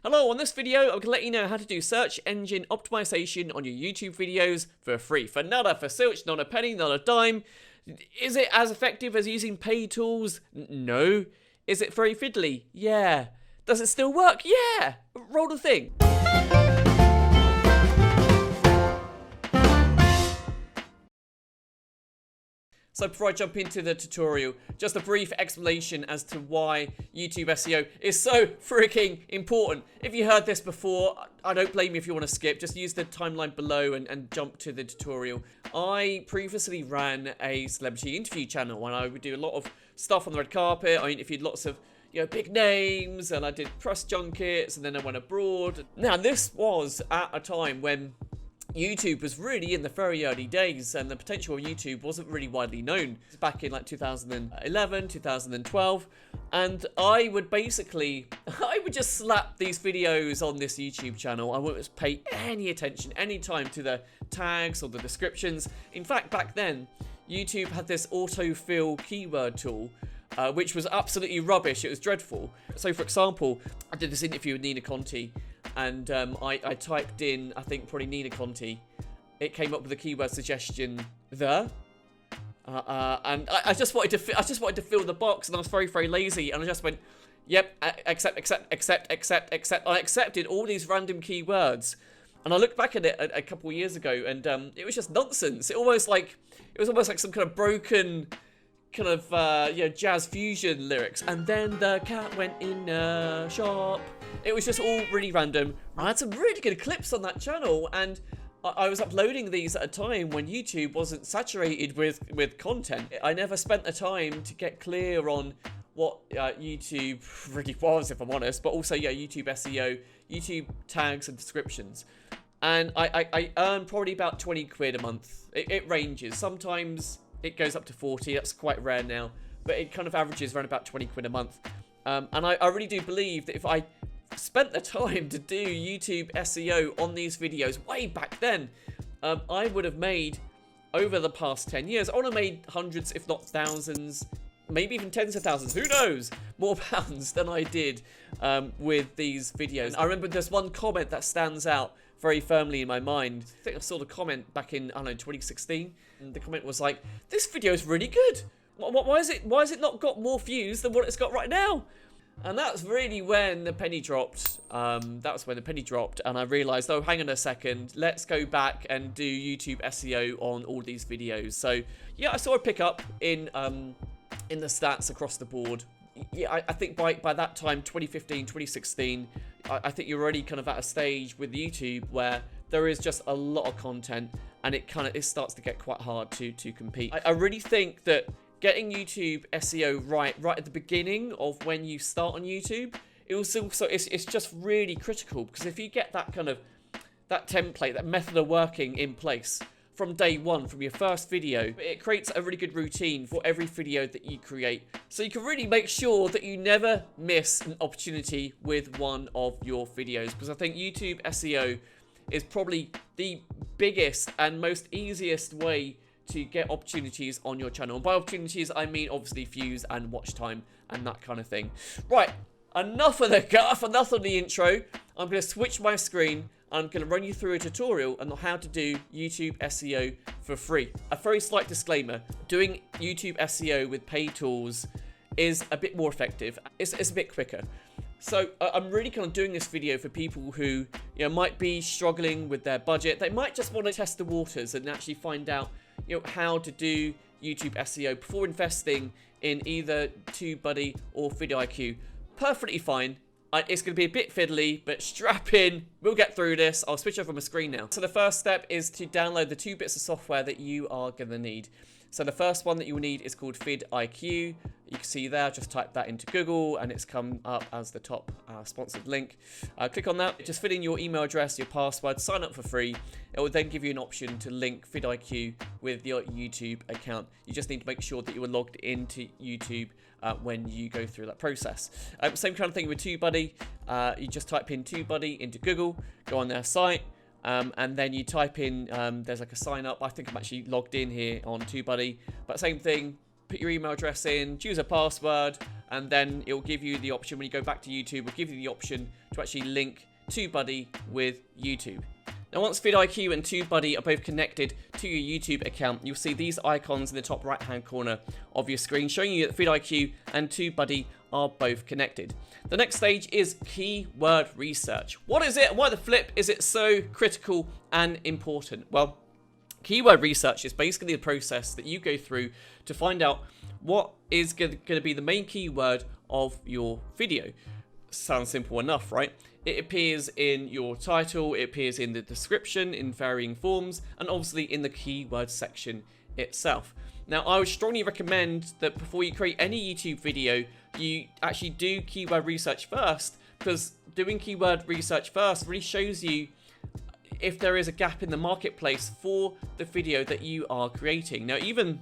Hello, on this video, I'm going to let you know how to do search engine optimization on your YouTube videos for free. For nada, for silch, not a penny, not a dime. Is it as effective as using paid tools? No. Is it very fiddly? Yeah. Does it still work? Yeah. Roll the thing. So before I jump into the tutorial, just a brief explanation as to why YouTube SEO is so freaking important. If you heard this before, I don't blame you if you want to skip. Just use the timeline below and jump to the tutorial. I previously ran a celebrity interview channel and I would do a lot of stuff on the red carpet. I interviewed lots of big names, and I did press junkets, and then I went abroad. Now, this was at a time when YouTube was really in the very early days, and the potential of YouTube wasn't really widely known. It was back in like 2011, 2012, and I would just slap these videos on this YouTube channel. I wouldn't pay any attention, any time to the tags or the descriptions. In fact, back then, YouTube had this autofill keyword tool, which was absolutely rubbish. It was dreadful. So, for example, I did this interview with Nina Conti, and I typed in, I think, probably Nina Conti. It came up with a keyword suggestion, and I just wanted to fill the box, and I was very, very lazy, and I just went, yep, accept. I accepted all these random keywords, and I looked back at it a couple of years ago, and it was just nonsense. It was almost like some kind of broken kind of jazz fusion lyrics. And then the cat went in a shop. It was just all really random. I had some really good clips on that channel, and I was uploading these at a time when YouTube wasn't saturated with content. I never spent the time to get clear on what YouTube really was, if I'm honest, but also YouTube SEO, YouTube tags and descriptions. And I earn probably about 20 quid a month. It ranges. Sometimes it goes up to 40, that's quite rare now, but it kind of averages around about 20 quid a month. And I really do believe that if I spent the time to do YouTube SEO on these videos way back then, I would have made, over the past 10 years, I would have made hundreds, if not thousands, maybe even tens of thousands, who knows, more pounds than I did with these videos. I remember there's one comment that stands out very firmly in my mind. I think I saw the comment back in, I don't know, 2016. And the comment was like, this video is really good. Why is it not got more views than what it's got right now? And that's really when the penny dropped. That was when the penny dropped, and I realized, oh, hang on a second, let's go back and do YouTube SEO on all these videos. So yeah, I saw a pickup in the stats across the board. Yeah, I think by that time, 2015, 2016, I think you're already kind of at a stage with YouTube where there is just a lot of content, and it starts to get quite hard to compete. I really think that getting YouTube SEO right at the beginning of when you start on YouTube, it's just really critical, because if you get that template, that method of working in place from day one, from your first video, it creates a really good routine for every video that you create. So you can really make sure that you never miss an opportunity with one of your videos, because I think YouTube SEO is probably the biggest and most easiest way to get opportunities on your channel. And by opportunities, I mean obviously views and watch time and that kind of thing. Right, enough of the guff, enough of the intro. I'm going to switch my screen. I'm going to run you through a tutorial on how to do YouTube SEO for free. A very slight disclaimer, doing YouTube SEO with paid tools is a bit more effective. It's a bit quicker. So I'm really kind of doing this video for people who might be struggling with their budget. They might just want to test the waters and actually find out how to do YouTube SEO before investing in either TubeBuddy or VidIQ. Perfectly fine. It's going to be a bit fiddly, but strap in. We'll get through this. I'll switch over my screen now. So the first step is to download the 2 bits of software that you are going to need. So the first one that you will need is called VidIQ. You can see there, just type that into Google and it's come up as the top sponsored link. Click on that, just fill in your email address, your password, sign up for free. It will then give you an option to link VidIQ with your YouTube account. You just need to make sure that you are logged into YouTube when you go through that process. Same kind of thing with TubeBuddy. You just type in TubeBuddy into Google, go on their site, and then you type in, there's like a sign up. I think I'm actually logged in here on TubeBuddy, but same thing, put your email address in, choose a password, and then it will give you the option when you go back to YouTube. It will give you the option to actually link TubeBuddy with YouTube. Now, once VidIQ and TubeBuddy are both connected to your YouTube account, you'll see these icons in the top right-hand corner of your screen showing you that VidIQ and TubeBuddy are both connected. The next stage is keyword research. What is it? Why the flip is it so critical and important? Well, keyword research is basically the process that you go through to find out what is going to be the main keyword of your video. Sounds simple enough, right? It appears in your title, it appears in the description in varying forms, and obviously in the keyword section itself. Now, I would strongly recommend that before you create any YouTube video, you actually do keyword research first, because doing keyword research first really shows you if there is a gap in the marketplace for the video that you are creating. Now, even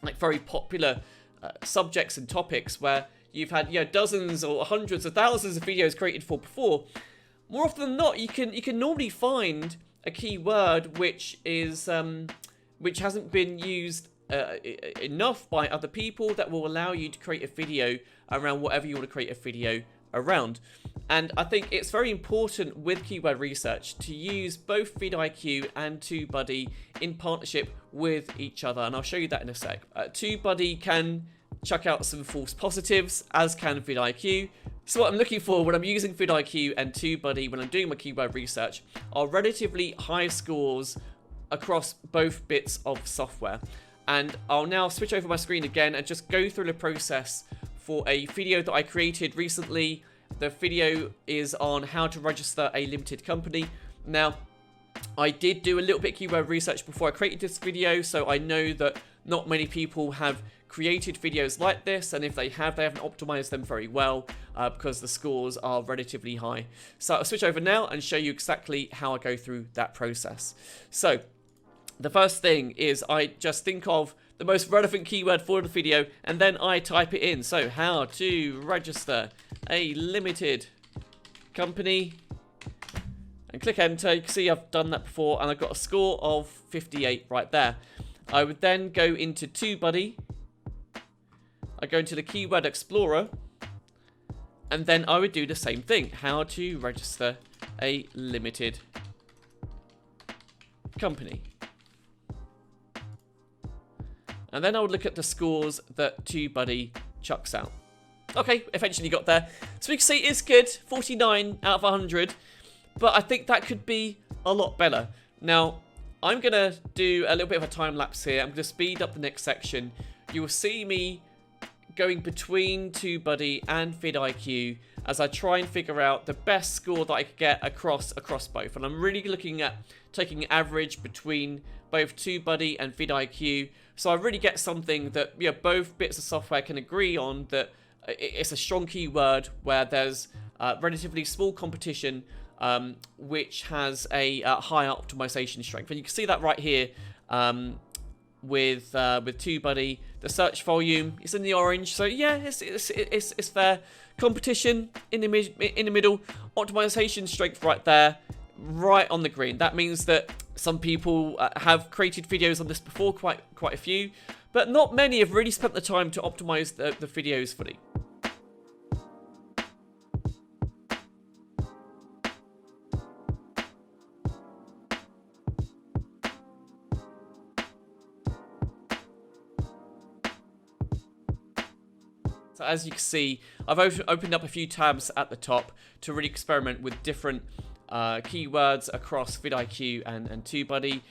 like very popular subjects and topics where you've had dozens or hundreds of thousands of videos created for before, more often than not, you can normally find a keyword which is which hasn't been used enough by other people that will allow you to create a video around whatever you want to create a video around. And I think it's very important with keyword research to use both VidIQ and TubeBuddy in partnership with each other, and I'll show you that in a sec. TubeBuddy can chuck out some false positives, as can VidIQ. So what I'm looking for when I'm using VidIQ and TubeBuddy when I'm doing my keyword research are relatively high scores across both bits of software. And I'll now switch over my screen again and just go through the process for a video that I created recently. The video is on how to register a limited company. Now, I did do a little bit of keyword research before I created this video, so I know that not many people have created videos like this, and if they haven't optimized them very well because the scores are relatively high. So I'll switch over now and show you exactly how I go through that process. So the first thing is I just think of the most relevant keyword for the video, and then I type it in. So how to register a limited company, and click enter. You can see I've done that before, and I've got a score of 58 right there. I would then go into TubeBuddy. I go into the Keyword Explorer, and then I would do the same thing. How to register a limited company. And then I would look at the scores that TubeBuddy chucks out. Okay, eventually got there. So we can see it's good, 49 out of 100. But I think that could be a lot better. Now, I'm going to do a little bit of a time lapse here. I'm going to speed up the next section. You will see me going between TubeBuddy and VidIQ as I try and figure out the best score that I could get across both. And I'm really looking at taking an average between both TubeBuddy and VidIQ, so I really get something that both bits of software can agree on, that it's a strong keyword where there's relatively small competition, which has a higher optimization strength. And you can see that right here with TubeBuddy. The search volume is in the orange, so yeah, it's fair. Competition in the middle, optimization strength right there, right on the green. That means that some people have created videos on this before, quite a few, but not many have really spent the time to optimize the videos fully. So as you can see, I've opened up a few tabs at the top to really experiment with different keywords across VidIQ and TubeBuddy.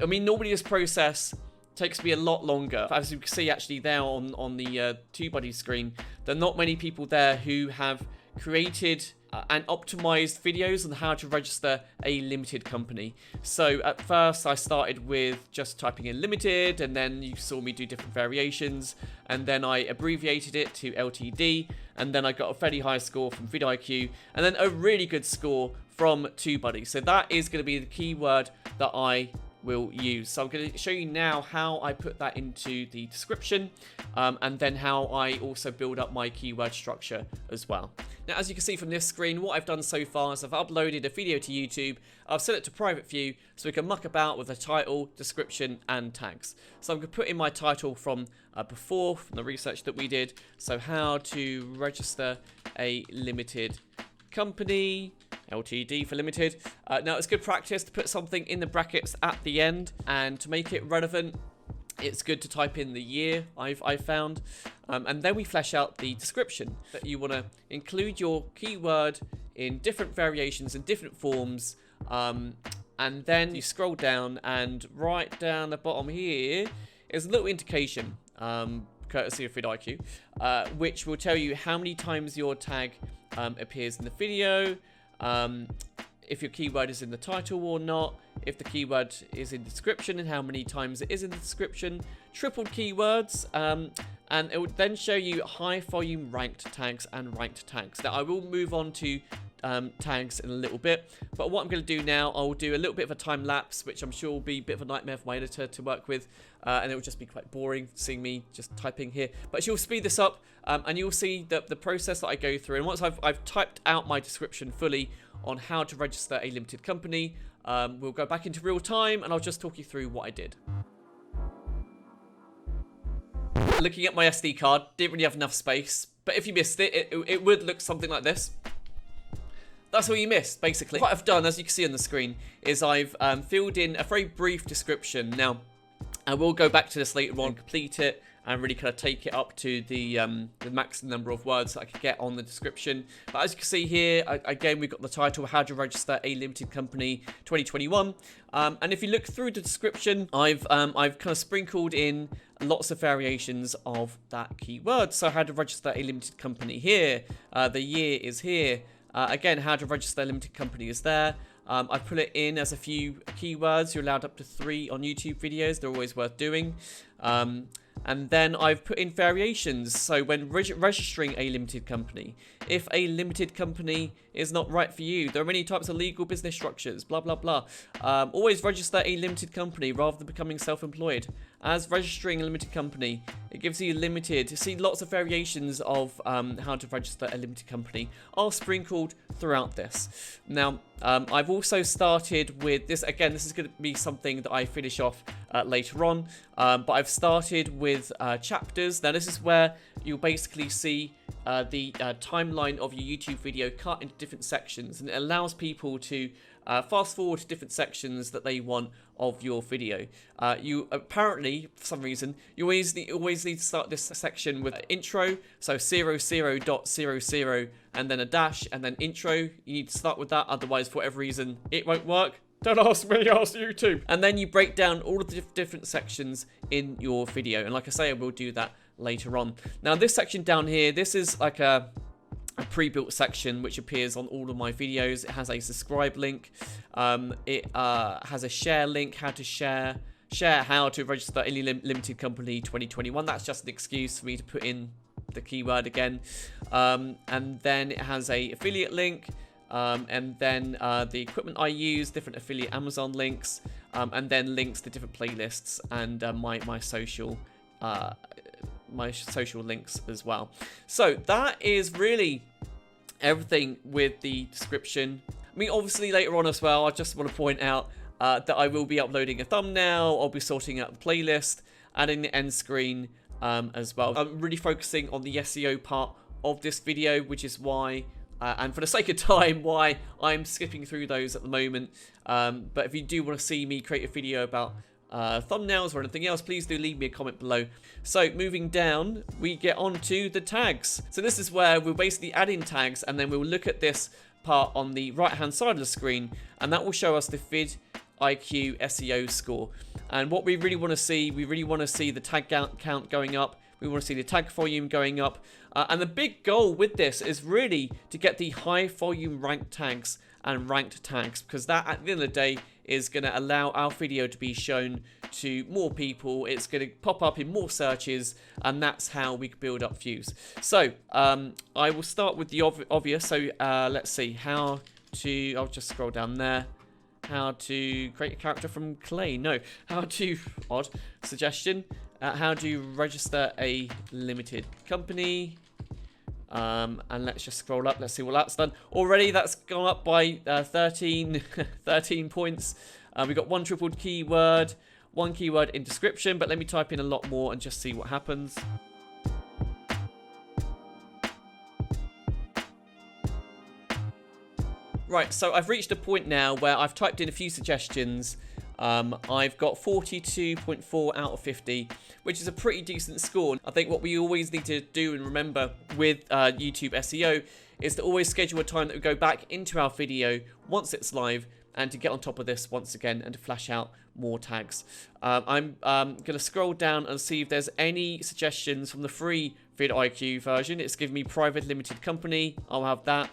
I mean, normally this process takes me a lot longer. As you can see actually there on the TubeBuddy screen, there are not many people there who have created and optimized videos on how to register a limited company. So at first I started with just typing in limited, and then you saw me do different variations, and then I abbreviated it to LTD, and then I got a fairly high score from VidIQ, and then a really good score from TubeBuddy. So that is going to be the keyword that I will use. So I'm going to show you now how I put that into the description, and then how I also build up my keyword structure as well. Now, as you can see from this screen, what I've done so far is I've uploaded a video to YouTube. I've set it to private view so we can muck about with the title, description, and tags. So I'm going to put in my title from before, from the research that we did. So how to register a limited company, LTD for limited. Now, it's good practice to put something in the brackets at the end, and to make it relevant, it's good to type in the year, I've found. And then we flesh out the description, that you want to include your keyword in different variations and different forms. And then you scroll down, and right down the bottom here is a little indication, courtesy of VidIQ, which will tell you how many times your tag appears in the video, if your keyword is in the title or not, if the keyword is in the description and how many times it is in the description, tripled keywords, and it will then show you high volume ranked tags and ranked tags. Now, I will move on to tags in a little bit, but what I'm going to do now, I'll do a little bit of a time lapse, which I'm sure will be a bit of a nightmare for my editor to work with, and it will just be quite boring seeing me just typing here. But she'll speed this up, and you'll see the process that I go through. And once I've typed out my description fully on how to register a limited company, we'll go back into real time, and I'll just talk you through what I did. Looking at my SD card, didn't really have enough space, but if you missed it, it would look something like this. That's all you missed, basically. What I've done, as you can see on the screen, is I've filled in a very brief description. Now, I will go back to this later on, complete it, and really kind of take it up to the maximum number of words that I could get on the description. But as you can see here, again, we've got the title, How to Register a Limited Company 2021. And if you look through the description, I've kind of sprinkled in lots of variations of that keyword. So how to register a limited company here. The year is here. Again, how to register a limited company is there. I put it in as a few keywords. You're allowed up to 3 on YouTube videos. They're always worth doing. And then I've put in variations. So when registering a limited company, if a limited company is not right for you, there are many types of legal business structures, blah, blah, blah. Always register a limited company rather than becoming self-employed. As registering a limited company, it gives you limited. You see lots of variations of how to register a limited company are sprinkled throughout this. Now, I've also started with this. Again, this is going to be something that I finish off later on. But I've started with chapters. Now, this is where you'll basically see the timeline of your YouTube video cut into different sections, and it allows people to fast forward to different sections that they want of your video. You apparently, for some reason, you always need to start this section with intro, so 00.00 and then a dash and then intro. You need to start with that, otherwise for whatever reason it won't work. Don't ask me, ask YouTube. And then you break down all of the different sections in your video, and like I say, I will do that later on. Now, this section down here, this is like a pre-built section which appears on all of my videos. It has a subscribe link, it has a share link, how to share how to register a limited company 2021. That's just an excuse for me to put in the keyword again. And then it has a affiliate link, and then the equipment I use, different affiliate Amazon links, and then links to different playlists and my social links as well. So that is really everything with the description. I mean, obviously later on as well, I just want to point out that I will be uploading a thumbnail. I'll be sorting out the playlist, adding the end screen as well. I'm really focusing on the SEO part of this video, which is why and for the sake of time, why I'm skipping through those at the moment. But if you do want to see me create a video about thumbnails or anything else, please do leave me a comment below. So moving down, we get on to the tags. So this is where we'll basically add in tags, and then we'll look at this part on the right hand side of the screen, and that will show us the VidIQ SEO score. And what we really want to see, the tag count going up. We want to see the tag volume going up. And the big goal with this is really to get the high volume ranked tags and ranked tags, because that at the end of the day is going to allow our video to be shown to more people. It's going to pop up in more searches, and that's how we can build up views. So I will start with the obvious. So let's see how to, I'll just scroll down there. How to create a character from clay. No, how to, odd suggestion. How to register a limited company. And let's just scroll up. Let's see what that's done. Already that's gone up by 13 points. We've got one triple keyword, one keyword in description, but let me type in a lot more and just see what happens. Right, so I've reached a point now where I've typed in a few suggestions. I've got 42.4 out of 50, which is a pretty decent score. I think what we always need to do and remember with YouTube SEO is to always schedule a time that we go back into our video once it's live and to get on top of this once again and to flash out more tags. I'm going to scroll down and see if there's any suggestions from the free VidIQ version. It's giving me private limited company. I'll have that.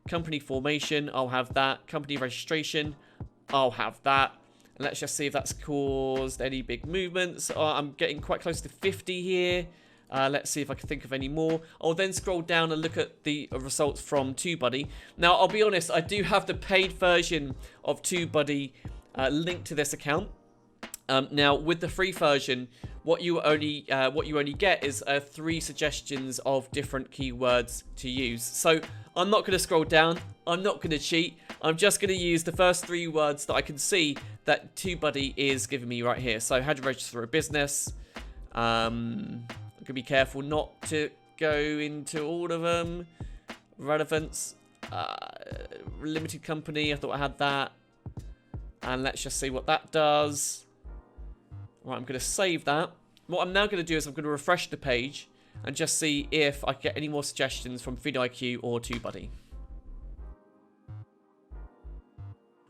Company formation, I'll have that. Company registration, I'll have that. And let's just see if that's caused any big movements. I'm getting quite close to 50 here. Let's see if I can think of any more. I'll then scroll down and look at the results from TubeBuddy. Now, I'll be honest, I do have the paid version of TubeBuddy linked to this account. Now, with the free version, what you only get is 3 suggestions of different keywords to use. So I'm not going to scroll down. I'm not going to cheat. I'm just going to use the first 3 words that I can see that TubeBuddy is giving me right here. So how to register a business. I'm going to be careful not to go into all of them. Relevance. Limited company. I thought I had that. And let's just see what that does. Right, I'm going to save that. What I'm now going to do is I'm going to refresh the page and just see if I can get any more suggestions from VidIQ or TubeBuddy.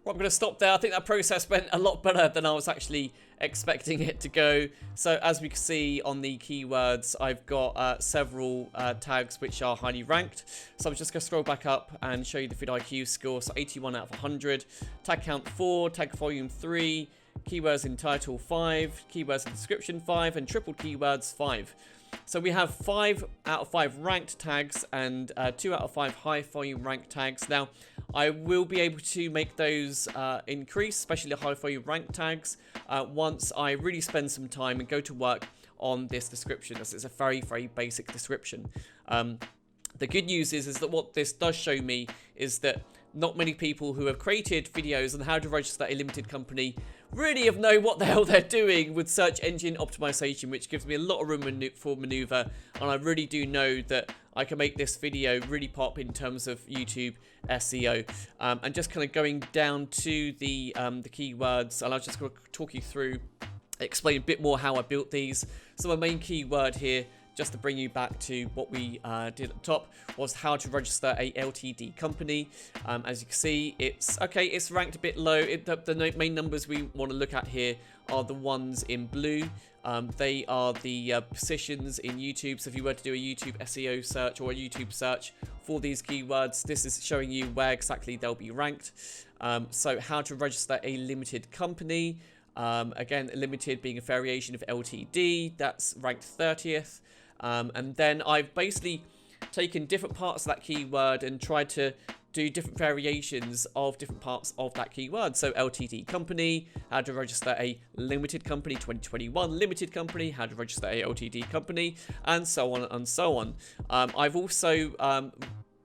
Well, I'm going to stop there. I think that process went a lot better than I was actually expecting it to go. So as we can see on the keywords, I've got several tags which are highly ranked. So I'm just going to scroll back up and show you the VidIQ score. So 81 out of 100. Tag count 4, tag volume 3, keywords in title 5, keywords in description 5, and triple keywords 5. So we have 5 out of 5 ranked tags and 2 out of 5 high volume ranked tags. Now, I will be able to make those increase, especially the high volume ranked tags, once I really spend some time and go to work on this description, as it's a very, very basic description. The good news is that what this does show me is that not many people who have created videos on how to register a limited company really have known what the hell they're doing with search engine optimization, which gives me a lot of room for maneuver. And I really do know that I can make this video really pop in terms of YouTube SEO. And just kind of going down to the keywords, and I'll just going to talk you through, explain a bit more how I built these. So my main keyword here, just to bring you back to what we did at the top, was how to register a LTD company. As you can see, it's ranked a bit low. The main numbers we want to look at here are the ones in blue. They are the positions in YouTube. So if you were to do a YouTube SEO search or a YouTube search for these keywords, this is showing you where exactly they'll be ranked. So how to register a limited company. Again, limited being a variation of LTD, that's ranked 30th. And then I've basically taken different parts of that keyword and tried to do different variations of different parts of that keyword. So LTD company, how to register a limited company, 2021 limited company, how to register a LTD company, and so on and so on. I've also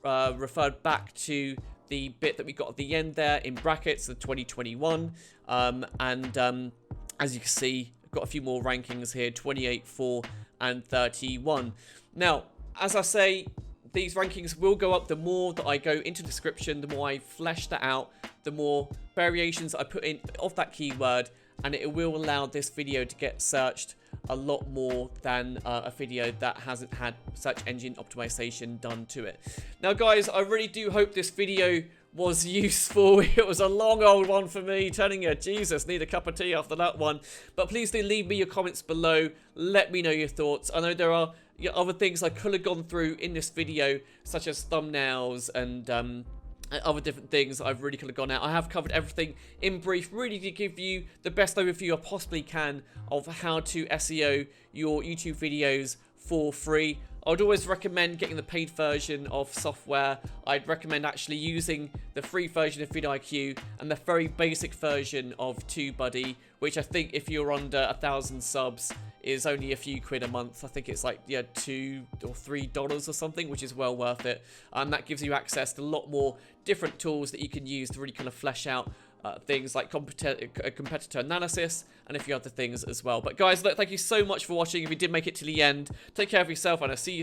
referred back to the bit that we got at the end there in brackets, the 2021, as you can see, I've got a few more rankings here, 28, 4, and 31. Now, as I say, these rankings will go up the more that I go into description, the more I flesh that out, the more variations I put in of that keyword, and it will allow this video to get searched a lot more than a video that hasn't had search engine optimization done to it. Now guys, I really do hope this video was useful. It was a long old one for me, telling you, Jesus, need a cup of tea after that one. But please do leave me your comments below. Let me know your thoughts. I know there are other things I could have gone through in this video, such as thumbnails and other different things I've really could have gone out. I have covered everything in brief, really to give you the best overview I possibly can of how to SEO your YouTube videos for free. I would always recommend getting the paid version of software. I'd recommend actually using the free version of VidIQ and the very basic version of TubeBuddy, which I think if you're under 1,000 subs is only a few quid a month. I think it's like, yeah, $2 or $3 or something, which is well worth it. That gives you access to a lot more different tools that you can use to really kind of flesh out things like competitor analysis and a few other things as well. But guys, look, thank you so much for watching. If you did make it to the end, take care of yourself, and I'll see you